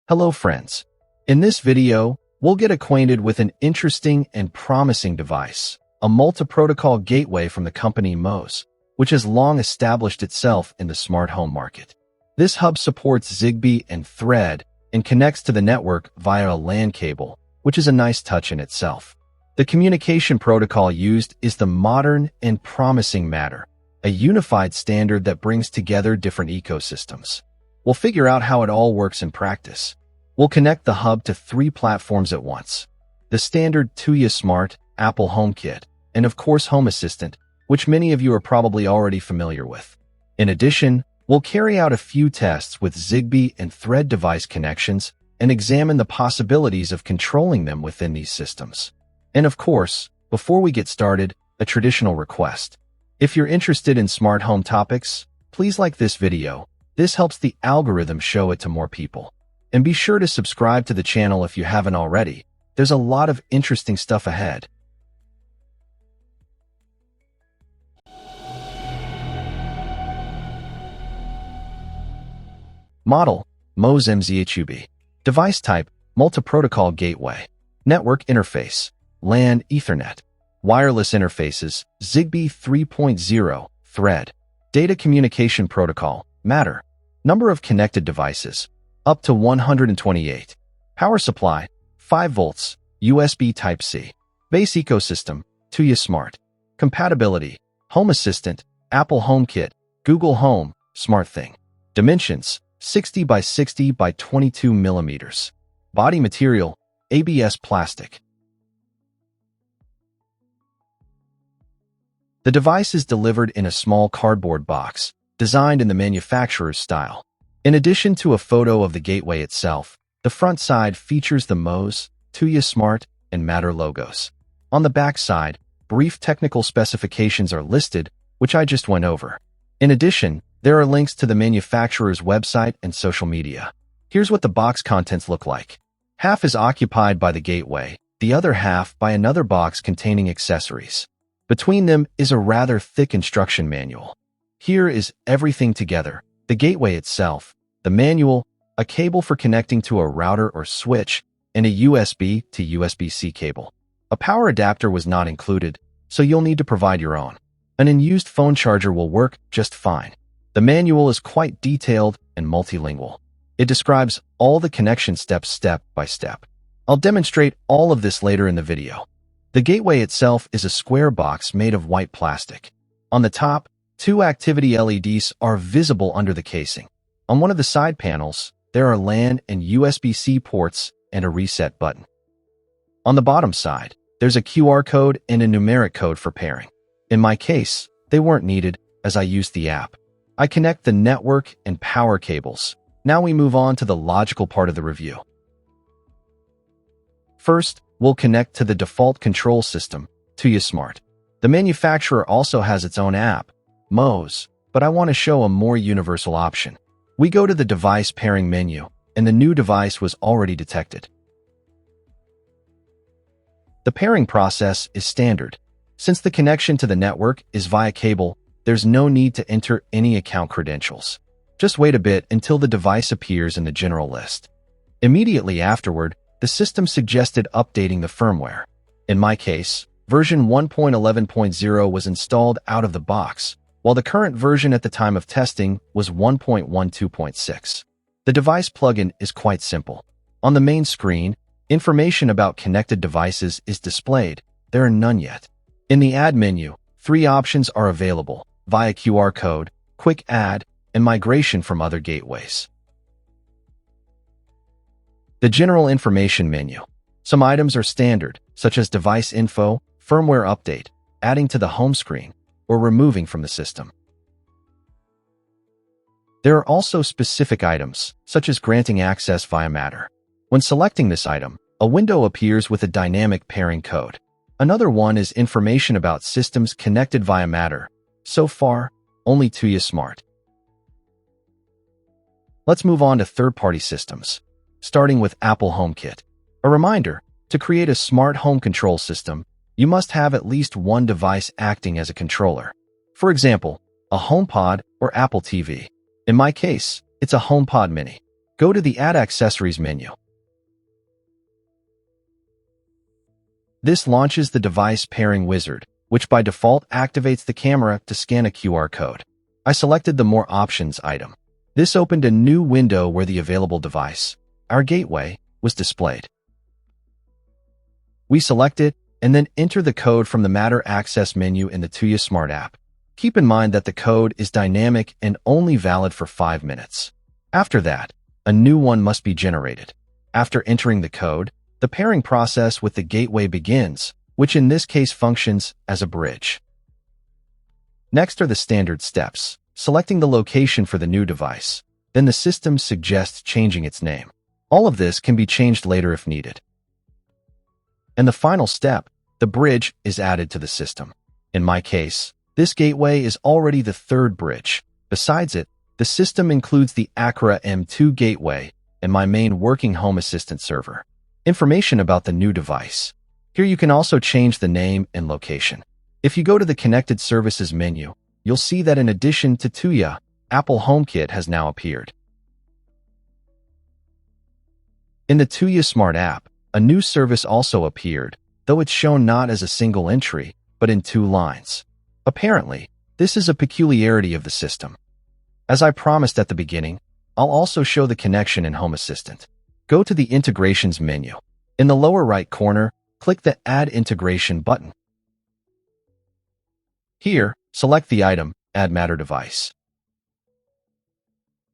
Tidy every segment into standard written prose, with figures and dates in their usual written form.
Hello friends. In this video, we'll get acquainted with an interesting and promising device, a multi-protocol gateway from the company Moes, which has long established itself in the smart home market. This hub supports Zigbee and Thread and connects to the network via a LAN cable, which is a nice touch in itself. The communication protocol used is the modern and promising Matter, a unified standard that brings together different ecosystems. We'll figure out how it all works in practice. We'll connect the hub to 3 platforms at once: the standard Tuya Smart, Apple HomeKit, and of course Home Assistant, which many of you are probably already familiar with. In addition, we'll carry out a few tests with Zigbee and Thread device connections and examine the possibilities of controlling them within these systems. And of course, before we get started, a traditional request. If you're interested in smart home topics, please like this video. This helps the algorithm show it to more people. And be sure to subscribe to the channel if you haven't already. There's a lot of interesting stuff ahead. Model, Moes MZHUB. Device type, multi-protocol gateway. Network interface, LAN Ethernet. Wireless interfaces, Zigbee 3.0, Thread. Data communication protocol, Matter. Number of connected devices, up to 128. Power supply, 5 volts, USB Type-C. Base ecosystem, Tuya Smart. Compatibility, Home Assistant, Apple HomeKit, Google Home, SmartThing. Dimensions, 60 by 60 by 22 millimeters. Body material, ABS plastic. The device is delivered in a small cardboard box, designed in the manufacturer's style. In addition to a photo of the gateway itself, the front side features the Moes, Tuya Smart, and Matter logos. On the back side, brief technical specifications are listed, which I just went over. In addition, there are links to the manufacturer's website and social media. Here's what the box contents look like. Half is occupied by the gateway, the other half by another box containing accessories. Between them is a rather thick instruction manual. Here is everything together: the gateway itself, the manual, a cable for connecting to a router or switch, and a USB to USB-C cable. A power adapter was not included, so you'll need to provide your own. An unused phone charger will work just fine. The manual is quite detailed and multilingual. It describes all the connection steps step by step. I'll demonstrate all of this later in the video. The gateway itself is a square box made of white plastic. On the top, 2 activity LEDs are visible under the casing. On one of the side panels, there are LAN and USB-C ports and a reset button. On the bottom side, there's a QR code and a numeric code for pairing. In my case, they weren't needed as I used the app. I connect the network and power cables. Now we move on to the logical part of the review. First, we'll connect to the default control system, Tuya Smart. The manufacturer also has its own app, Moes, but I want to show a more universal option. We go to the device pairing menu, and the new device was already detected. The pairing process is standard. Since the connection to the network is via cable, there's no need to enter any account credentials. Just wait a bit until the device appears in the general list. Immediately afterward, the system suggested updating the firmware. In my case, version 1.11.0 was installed out of the box, while the current version at the time of testing was 1.12.6. The device plugin is quite simple. On the main screen, information about connected devices is displayed. There are none yet. In the Add menu, 3 options are available: via QR code, Quick Add, and migration from other gateways. The General Information menu. Some items are standard, such as device info, firmware update, adding to the home screen, or removing from the system. There are also specific items, such as granting access via Matter. When selecting this item, a window appears with a dynamic pairing code. Another one is information about systems connected via Matter. So far, only Tuya Smart. Let's move on to third-party systems, starting with Apple HomeKit. A reminder, to create a smart home control system, you must have at least one device acting as a controller. For example, a HomePod or Apple TV. In my case, it's a HomePod Mini. Go to the Add Accessories menu. This launches the device pairing wizard, which by default activates the camera to scan a QR code. I selected the More Options item. This opened a new window where the available device, our gateway, was displayed. We select it and then enter the code from the Matter Access menu in the Tuya Smart app. Keep in mind that the code is dynamic and only valid for 5 minutes. After that, a new one must be generated. After entering the code, the pairing process with the gateway begins, which in this case functions as a bridge. Next are the standard steps, selecting the location for the new device. Then the system suggests changing its name. All of this can be changed later if needed. And the final step, the bridge, is added to the system. In my case, this gateway is already the third bridge. Besides it, the system includes the Acra M2 gateway and my main working Home Assistant server. Information about the new device. Here you can also change the name and location. If you go to the Connected Services menu, you'll see that in addition to Tuya, Apple Homekit has now appeared. In the Tuya Smart app, a new service also appeared, though it's shown not as a single entry, but in 2 lines. Apparently, this is a peculiarity of the system. As I promised at the beginning, I'll also show the connection in Home Assistant. Go to the Integrations menu. In the lower right corner, click the Add Integration button. Here, select the item, Add Matter Device.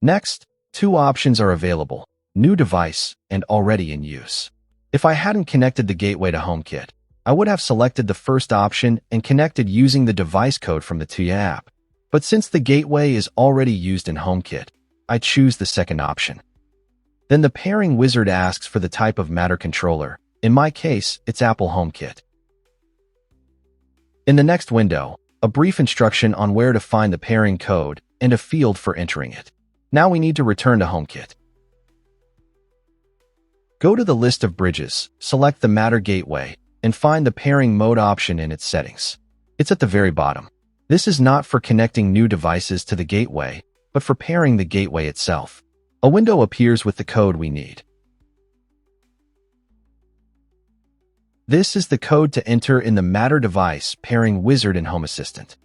Next, 2 options are available, New Device and Already in Use. If I hadn't connected the gateway to HomeKit, I would have selected the first option and connected using the device code from the Tuya app. But since the gateway is already used in HomeKit, I choose the second option. Then the pairing wizard asks for the type of Matter controller. In my case, it's Apple HomeKit. In the next window, a brief instruction on where to find the pairing code and a field for entering it. Now we need to return to HomeKit. Go to the list of bridges, select the Matter gateway, and find the pairing mode option in its settings. It's at the very bottom. This is not for connecting new devices to the gateway, but for pairing the gateway itself. A window appears with the code we need. This is the code to enter in the Matter device pairing wizard in Home Assistant.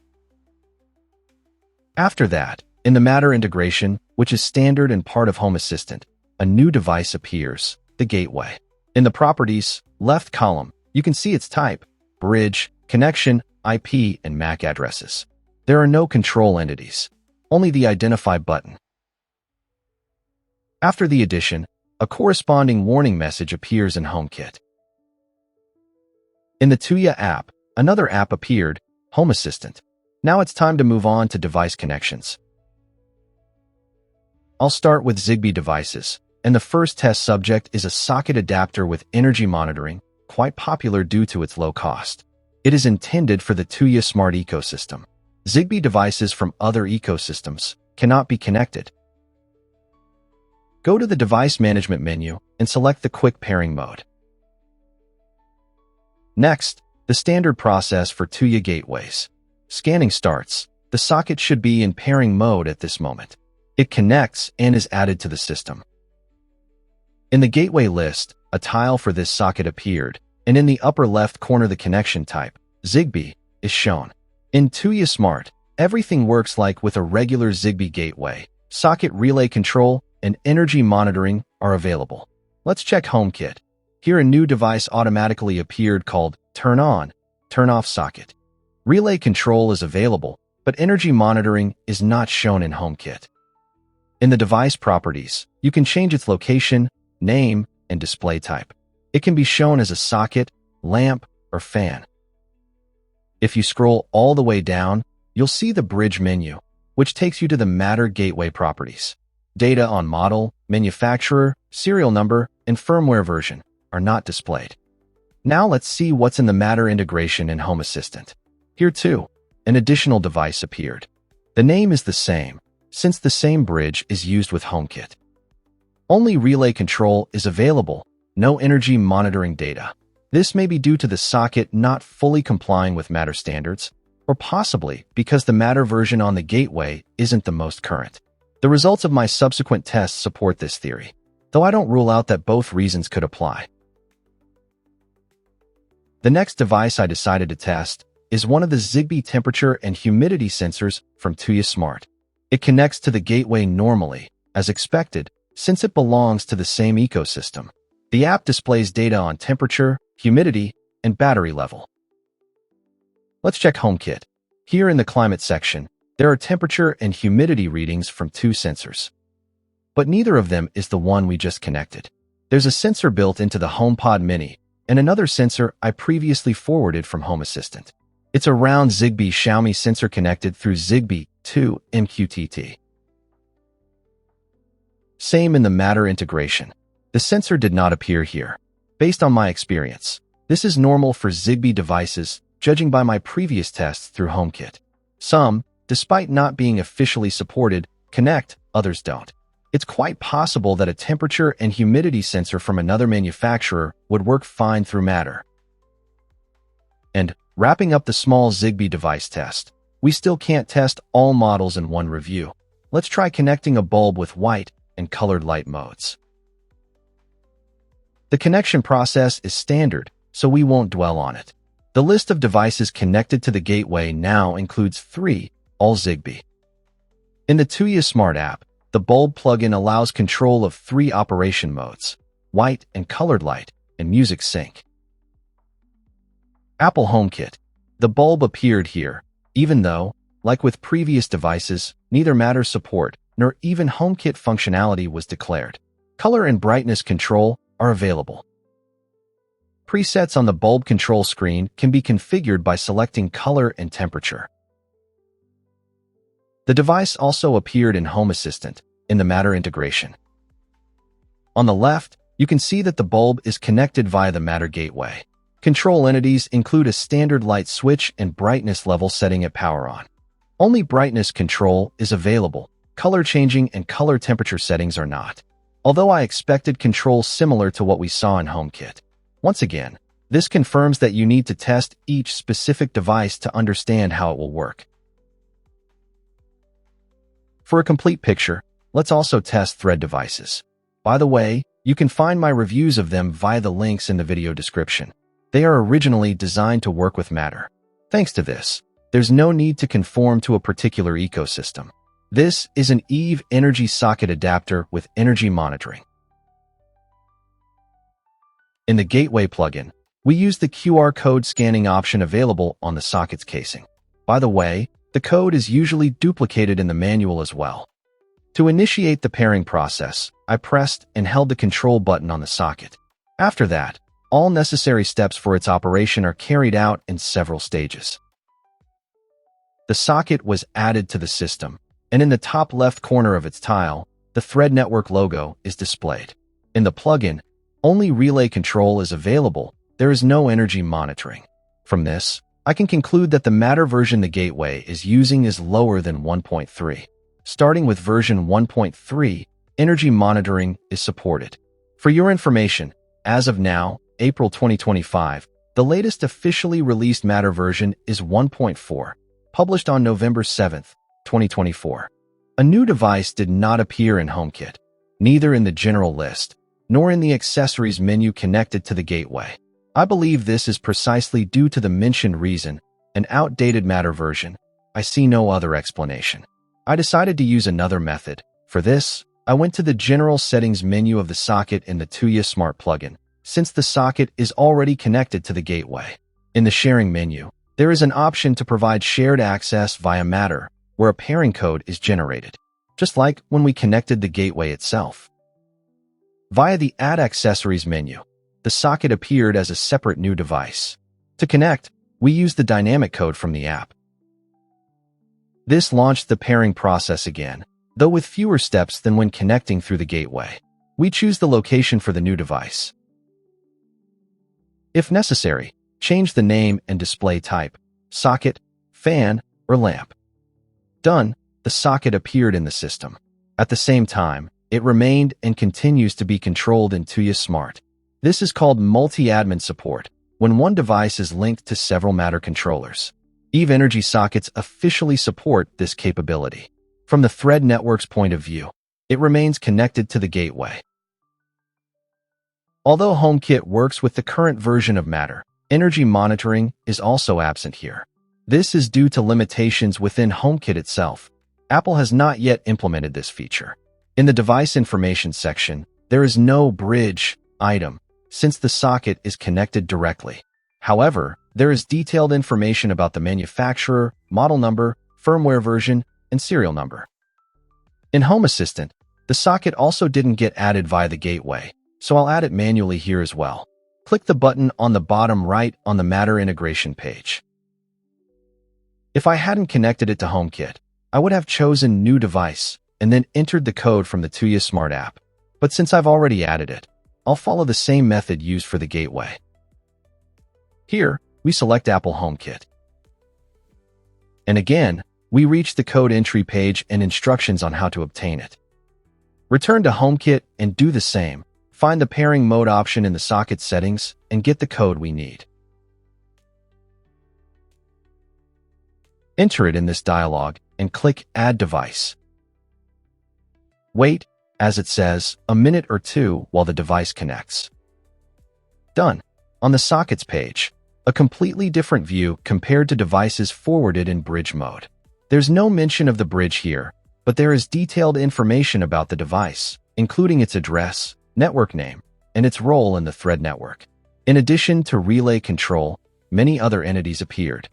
After that, in the Matter integration, which is standard and part of Home Assistant, a new device appears, the gateway. In the Properties, left column, you can see its type, bridge, connection, IP, and MAC addresses. There are no control entities, only the Identify button. After the addition, a corresponding warning message appears in HomeKit. In the Tuya app, another app appeared, Home Assistant. Now it's time to move on to device connections. I'll start with Zigbee devices, and the first test subject is a socket adapter with energy monitoring, quite popular due to its low cost. It is intended for the Tuya Smart ecosystem. Zigbee devices from other ecosystems cannot be connected. Go to the Device Management menu and select the Quick Pairing mode. Next, the standard process for Tuya gateways. Scanning starts. The socket should be in pairing mode at this moment. It connects and is added to the system. In the gateway list, a tile for this socket appeared, and in the upper left corner the connection type, Zigbee, is shown. In Tuya Smart, everything works like with a regular Zigbee gateway. Socket relay control and energy monitoring are available. Let's check HomeKit. Here a new device automatically appeared called Turn On, Turn Off Socket. Relay control is available, but energy monitoring is not shown in HomeKit. In the device properties, you can change its location, name, and display type. It can be shown as a socket, lamp, or fan. If you scroll all the way down, you'll see the Bridge menu, which takes you to the Matter gateway properties. Data on model, manufacturer, serial number, and firmware version are not displayed. Now let's see what's in the Matter integration in Home Assistant. Here too, an additional device appeared. The name is the same, since the same bridge is used with HomeKit. Only relay control is available, no energy monitoring data. This may be due to the socket not fully complying with Matter standards, or possibly because the Matter version on the gateway isn't the most current. The results of my subsequent tests support this theory, though I don't rule out that both reasons could apply. The next device I decided to test is one of the Zigbee temperature and humidity sensors from Tuya Smart. It connects to the gateway normally, as expected, since it belongs to the same ecosystem. The app displays data on temperature, humidity, and battery level. Let's check Homekit. Here in the climate section, there are temperature and humidity readings from two sensors. But neither of them is the one we just connected. There's a sensor built into the HomePod Mini, and another sensor I previously forwarded from Home Assistant. It's a round Zigbee Xiaomi sensor connected through Zigbee to MQTT. Same in the Matter integration. The sensor did not appear here. Based on my experience, this is normal for Zigbee devices, judging by my previous tests through Homekit. Some, despite not being officially supported, connect, others don't. It's quite possible that a temperature and humidity sensor from another manufacturer would work fine through Matter. And, wrapping up the small Zigbee device test, we still can't test all models in one review. Let's try connecting a bulb with white and colored light modes. The connection process is standard, so we won't dwell on it. The list of devices connected to the gateway now includes 3, all Zigbee. In the Tuya Smart app, the bulb plugin allows control of 3 operation modes: white and colored light, and music sync. Apple HomeKit. The bulb appeared here, even though, like with previous devices, neither Matter support nor even HomeKit functionality was declared. Color and brightness control are available. Presets on the bulb control screen can be configured by selecting color and temperature. The device also appeared in Home Assistant, in the Matter integration. On the left, you can see that the bulb is connected via the Matter gateway. Control entities include a standard light switch and brightness level setting at power on. Only brightness control is available. Color changing and color temperature settings are not. Although I expected controls similar to what we saw in HomeKit. Once again, this confirms that you need to test each specific device to understand how it will work. For a complete picture, let's also test Thread devices. By the way, you can find my reviews of them via the links in the video description. They are originally designed to work with Matter. Thanks to this, there's no need to conform to a particular ecosystem. This is an EVE energy socket adapter with energy monitoring. In the Gateway plugin, we use the QR code scanning option available on the socket's casing. By the way, the code is usually duplicated in the manual as well. To initiate the pairing process, I pressed and held the control button on the socket. After that, all necessary steps for its operation are carried out in several stages. The socket was added to the system, and in the top left corner of its tile, the Thread Network logo is displayed. In the plugin, only relay control is available. There is no energy monitoring. From this, I can conclude that the Matter version the gateway is using is lower than 1.3. Starting with version 1.3, energy monitoring is supported. For your information, as of now, April 2025, the latest officially released Matter version is 1.4, published on November 7th, 2024. A new device did not appear in HomeKit, neither in the general list, nor in the accessories menu connected to the gateway. I believe this is precisely due to the mentioned reason, an outdated Matter version. I see no other explanation. I decided to use another method. For this, I went to the General Settings menu of the socket in the Tuya Smart plugin, since the socket is already connected to the gateway. In the Sharing menu, there is an option to provide shared access via Matter, where a pairing code is generated, just like when we connected the gateway itself. Via the Add Accessories menu, the socket appeared as a separate new device. To connect, we use the dynamic code from the app. This launched the pairing process again, though with fewer steps than when connecting through the gateway. We choose the location for the new device. If necessary, change the name and display type, socket, fan, or lamp. Done, the socket appeared in the system. At the same time, it remained and continues to be controlled in Tuya Smart. This is called multi-admin support, when one device is linked to several Matter controllers. EVE Energy sockets officially support this capability. From the Thread network's point of view, it remains connected to the gateway. Although Homekit works with the current version of Matter, energy monitoring is also absent here. This is due to limitations within Homekit itself. Apple has not yet implemented this feature. In the device information section, there is no bridge item since the socket is connected directly. However, there is detailed information about the manufacturer, model number, firmware version, and serial number. In Home Assistant, the socket also didn't get added via the gateway, so I'll add it manually here as well. Click the button on the bottom right on the Matter integration page. If I hadn't connected it to Homekit, I would have chosen New Device and then entered the code from the Tuya Smart app. But since I've already added it, I'll follow the same method used for the gateway. Here, we select Apple Homekit. And again, we reach the code entry page and instructions on how to obtain it. Return to Homekit and do the same. Find the pairing mode option in the socket settings and get the code we need. Enter it in this dialog and click Add Device. Wait, as it says, a minute or two while the device connects. Done. On the Sockets page, a completely different view compared to devices forwarded in bridge mode. There's no mention of the bridge here, but there is detailed information about the device, including its address, network name, and its role in the Thread network. In addition to relay control, many other entities appeared.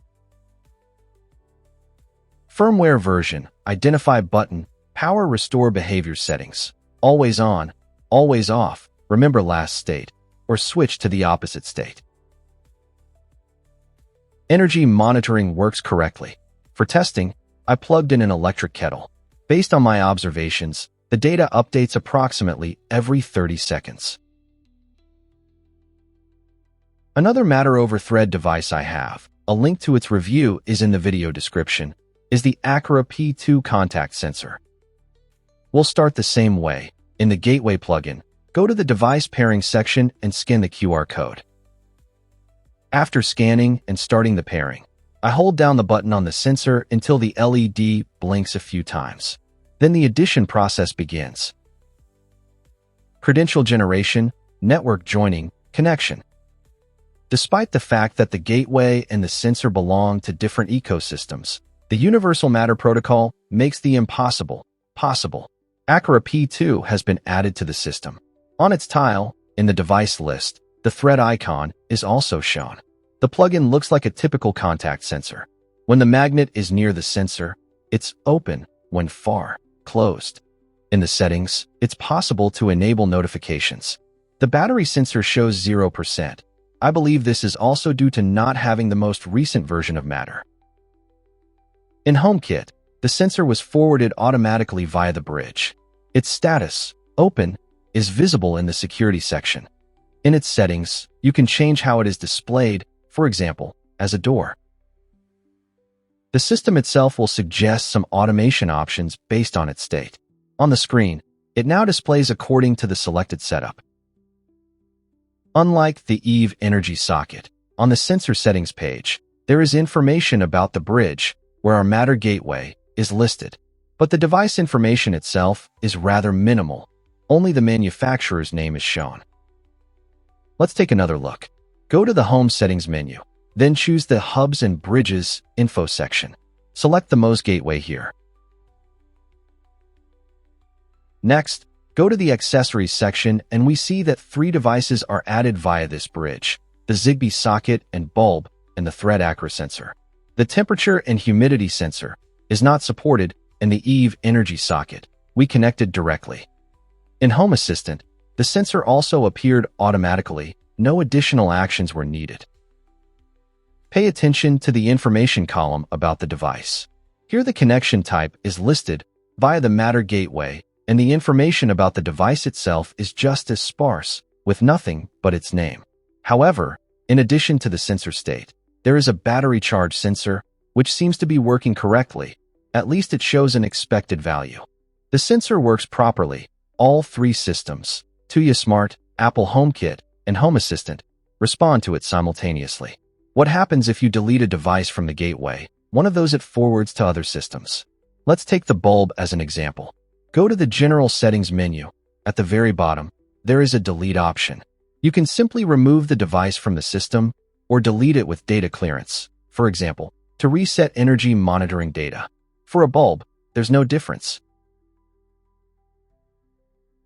Firmware version, identify button, power restore behavior settings, always on, always off, remember last state, or switch to the opposite state. Energy monitoring works correctly. For testing, I plugged in an electric kettle. Based on my observations, the data updates approximately every 30 seconds. Another Matter over Thread device I have, a link to its review is in the video description, is the Acura P2 contact sensor. We'll start the same way. In the Gateway plugin, go to the device pairing section and scan the QR code. After scanning and starting the pairing, I hold down the button on the sensor until the LED blinks a few times. Then the addition process begins. Credential generation, network joining, connection. Despite the fact that the gateway and the sensor belong to different ecosystems, the Universal Matter Protocol makes the impossible possible. Acura P2 has been added to the system. On its tile, in the device list, the thread icon is also shown. The plugin looks like a typical contact sensor. When the magnet is near the sensor, it's open. When far, closed. In the settings, it's possible to enable notifications. The battery sensor shows 0%. I believe this is also due to not having the most recent version of Matter. In Homekit, the sensor was forwarded automatically via the bridge. Its status, open, is visible in the security section. In its settings, you can change how it is displayed, for example, as a door. The system itself will suggest some automation options based on its state. On the screen, it now displays according to the selected setup. Unlike the EVE Energy socket, on the sensor settings page, there is information about the bridge, where our Matter gateway is listed. But the device information itself is rather minimal. Only the manufacturer's name is shown. Let's take another look. Go to the Home Settings menu, then choose the Hubs and Bridges info section. Select the Moes gateway here. Next, go to the Accessories section and we see that 3 devices are added via this bridge: the Zigbee socket and bulb and the Thread Acura sensor. The temperature and humidity sensor is not supported, and the EVE Energy socket we connected directly. In Home Assistant, the sensor also appeared automatically. No additional actions were needed. Pay attention to the information column about the device. Here the connection type is listed via the Matter gateway, and the information about the device itself is just as sparse, with nothing but its name. However, in addition to the sensor state, there is a battery charge sensor, which seems to be working correctly. At least it shows an expected value. The sensor works properly. All 3 systems, Tuya Smart, Apple Homekit, and Home Assistant, respond to it simultaneously. What happens if you delete a device from the gateway? One of those it forwards to other systems. Let's take the bulb as an example. Go to the General Settings menu. At the very bottom, there is a delete option. You can simply remove the device from the system or delete it with data clearance. For example, to reset energy monitoring data. For a bulb, there's no difference.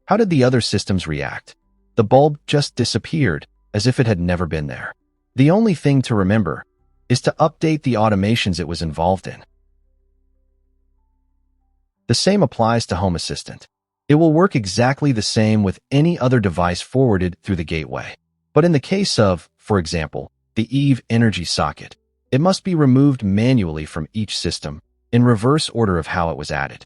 How did the other systems react? The bulb just disappeared, as if it had never been there. The only thing to remember is to update the automations it was involved in. The same applies to Home Assistant. It will work exactly the same with any other device forwarded through the gateway. But in the case of, for example, the EVE energy socket, it must be removed manually from each system, in reverse order of how it was added.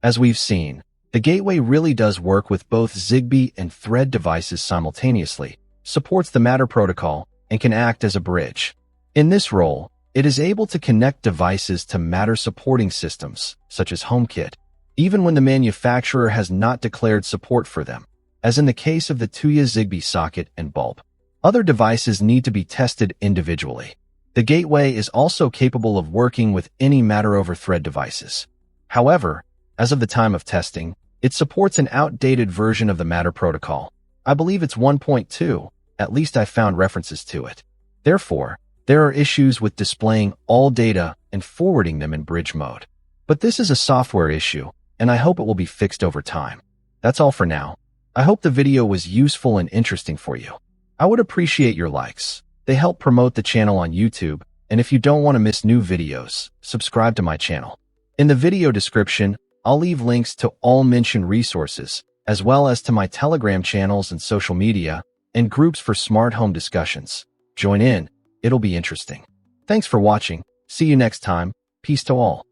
As we've seen, the gateway really does work with both Zigbee and Thread devices simultaneously, supports the Matter protocol, and can act as a bridge. In this role, it is able to connect devices to Matter supporting systems, such as Homekit, even when the manufacturer has not declared support for them, as in the case of the Tuya Zigbee socket and bulb. Other devices need to be tested individually. The gateway is also capable of working with any Matter over Thread devices. However, as of the time of testing, it supports an outdated version of the Matter protocol. I believe it's 1.2, at least I found references to it. Therefore, there are issues with displaying all data and forwarding them in bridge mode. But this is a software issue, and I hope it will be fixed over time. That's all for now. I hope the video was useful and interesting for you. I would appreciate your likes. They help promote the channel on YouTube, and if you don't want to miss new videos, subscribe to my channel. In the video description, I'll leave links to all mentioned resources, as well as to my Telegram channels and social media, and groups for smart home discussions. Join in, it'll be interesting. Thanks for watching. See you next time. Peace to all.